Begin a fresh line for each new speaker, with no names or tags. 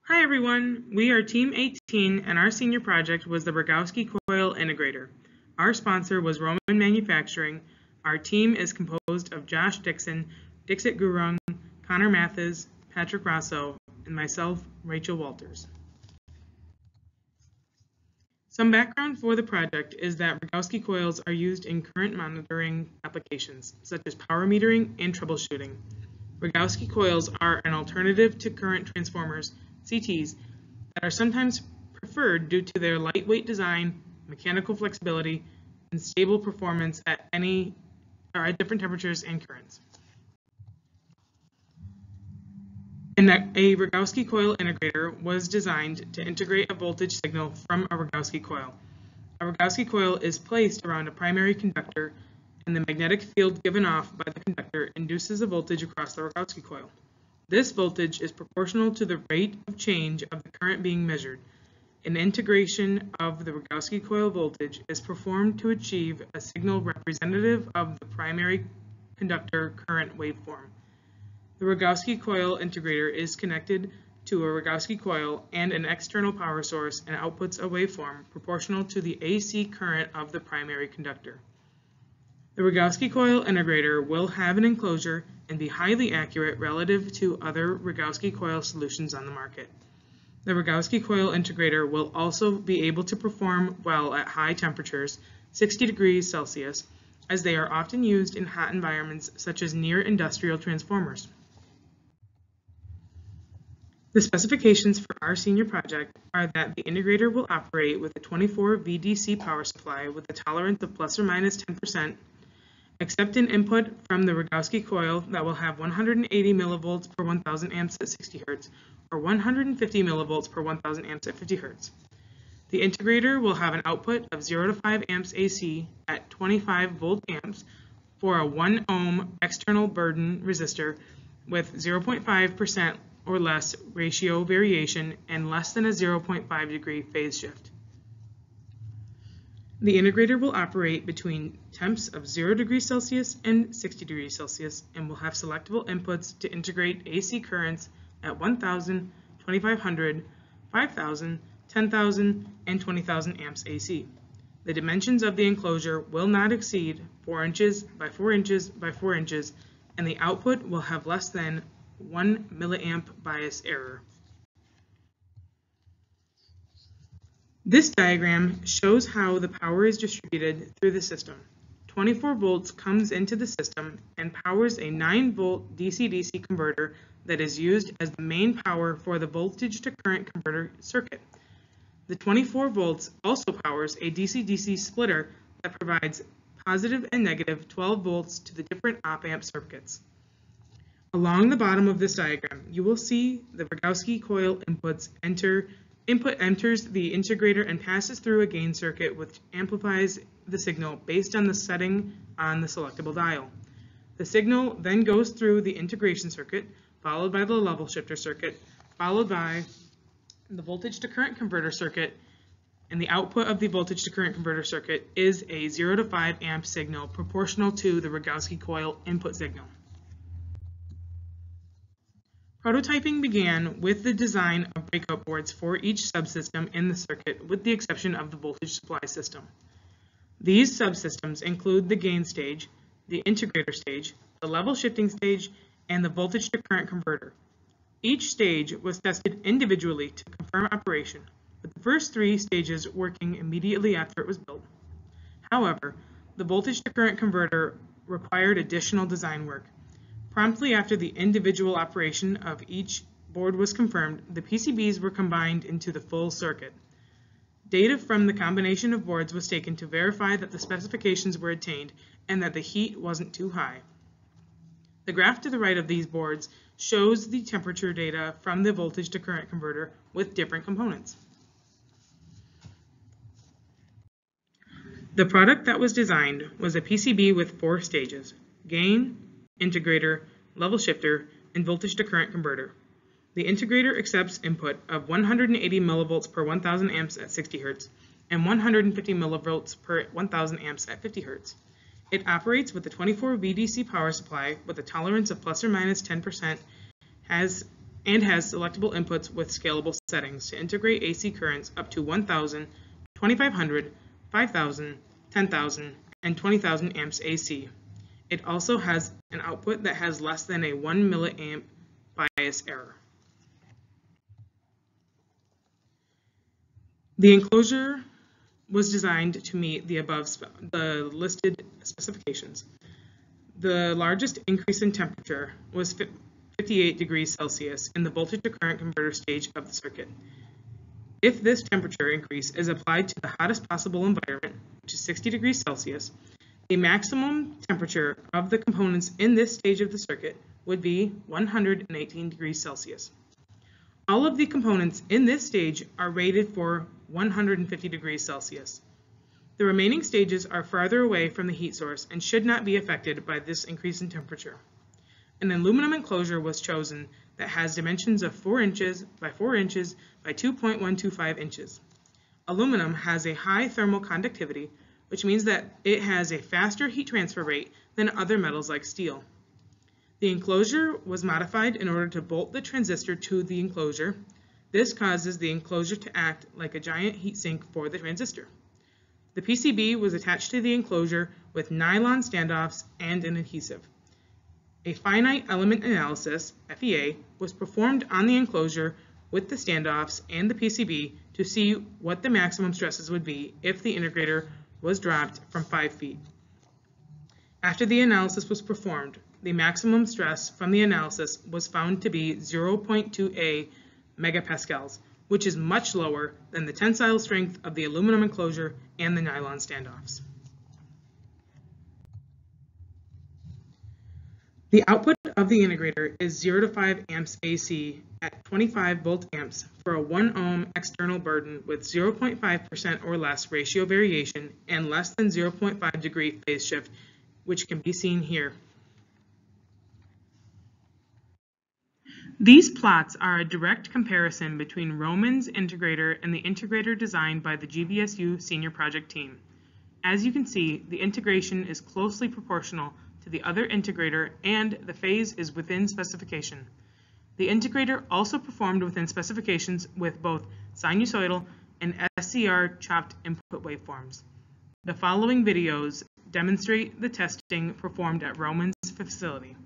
Hi everyone, we are Team 18 and our senior project was the Rogowski Coil Integrator. Our sponsor was RoMan Manufacturing. Our team is composed of Josh Dixon, Dixit Gurung, Connor Mathis, Patrick Rosso, and myself, Rachel Walters. Some background for the project is that Rogowski coils are used in current monitoring applications, such as power metering and troubleshooting. Rogowski coils are an alternative to current transformers, CTs, that are sometimes preferred due to their lightweight design, mechanical flexibility, and stable performance at different temperatures and currents. A Rogowski coil integrator was designed to integrate a voltage signal from a Rogowski coil. A Rogowski coil is placed around a primary conductor, and the magnetic field given off by the conductor induces a voltage across the Rogowski coil. This voltage is proportional to the rate of change of the current being measured. An integration of the Rogowski coil voltage is performed to achieve a signal representative of the primary conductor current waveform. The Rogowski coil integrator is connected to a Rogowski coil and an external power source and outputs a waveform proportional to the AC current of the primary conductor. The Rogowski coil integrator will have an enclosure and be highly accurate relative to other Rogowski coil solutions on the market. The Rogowski coil integrator will also be able to perform well at high temperatures, 60 degrees Celsius, as they are often used in hot environments such as near industrial transformers. The specifications for our senior project are that the integrator will operate with a 24 VDC power supply with a tolerance of plus or minus 10%, accept an input from the Rogowski coil that will have 180 millivolts per 1000 amps at 60 Hz or 150 millivolts per 1000 amps at 50 Hz. The integrator will have an output of 0 to 5 amps AC at 25 volt amps for a 1 ohm external burden resistor with 0.5% or less ratio variation and less than a 0.5 degree phase shift. The integrator will operate between temps of 0 degrees Celsius and 60 degrees Celsius and will have selectable inputs to integrate AC currents at 1000, 2500, 5000, 10,000, and 20,000 amps AC. The dimensions of the enclosure will not exceed 4 inches by 4 inches by 4 inches, and the output will have less than 1 milliamp bias error. This diagram shows how the power is distributed through the system. 24 volts comes into the system and powers a 9 volt DC-DC converter that is used as the main power for the voltage to current converter circuit. The 24 volts also powers a DC-DC splitter that provides positive and negative 12 volts to the different op-amp circuits. Along the bottom of this diagram, you will see the Rogowski coil input enters the integrator and passes through a gain circuit which amplifies the signal based on the setting on the selectable dial. The signal then goes through the integration circuit, followed by the level shifter circuit, followed by the voltage to current converter circuit, and the output of the voltage to current converter circuit is a 0 to 5 amp signal proportional to the Rogowski coil input signal. Prototyping began with the design of breakout boards for each subsystem in the circuit, with the exception of the voltage supply system. These subsystems include the gain stage, the integrator stage, the level shifting stage, and the voltage to current converter. Each stage was tested individually to confirm operation, with the first 3 stages working immediately after it was built. However, the voltage to current converter required additional design work. Promptly after the individual operation of each board was confirmed, the PCBs were combined into the full circuit. Data from the combination of boards was taken to verify that the specifications were attained and that the heat wasn't too high. The graph to the right of these boards shows the temperature data from the voltage to current converter with different components. The product that was designed was a PCB with 4 stages: gain, integrator, level shifter, and voltage to current converter. The integrator accepts input of 180 millivolts per 1000 amps at 60 Hz and 150 millivolts per 1000 amps at 50 Hz. It operates with a 24 VDC power supply with a tolerance of plus or minus 10%, has and has selectable inputs with scalable settings to integrate AC currents up to 1,000, 2,500, 5,000, 10,000, and 20,000 amps AC. It also has an output that has less than a 1 milliamp bias error. The enclosure was designed to meet the listed specifications. The largest increase in temperature was 58 degrees Celsius in the voltage to current converter stage of the circuit. If this temperature increase is applied to the hottest possible environment, which is 60 degrees Celsius, the maximum temperature of the components in this stage of the circuit would be 118 degrees Celsius. All of the components in this stage are rated for 150 degrees Celsius. The remaining stages are farther away from the heat source and should not be affected by this increase in temperature. An aluminum enclosure was chosen that has dimensions of 4 inches by 4 inches by 2.125 inches. Aluminum has a high thermal conductivity, which means that it has a faster heat transfer rate than other metals like steel. The enclosure was modified in order to bolt the transistor to the enclosure. This causes the enclosure to act like a giant heatsink for the transistor. The PCB was attached to the enclosure with nylon standoffs and an adhesive. A finite element analysis, FEA, was performed on the enclosure with the standoffs and the PCB to see what the maximum stresses would be if the integrator was dropped from 5 feet. After the analysis was performed, the maximum stress from the analysis was found to be 0.2 megapascals, which is much lower than the tensile strength of the aluminum enclosure and the nylon standoffs. The output of the integrator is 0 to 5 amps AC at 25 volt amps for a 1 ohm external burden with 0.5% or less ratio variation and less than 0.5 degree phase shift, which can be seen here. These plots are a direct comparison between RoMan's integrator and the integrator designed by the GVSU senior project team. As you can see, the integration is closely proportional to the other integrator and the phase is within specification. The integrator also performed within specifications with both sinusoidal and SCR chopped input waveforms. The following videos demonstrate the testing performed at RoMan's facility.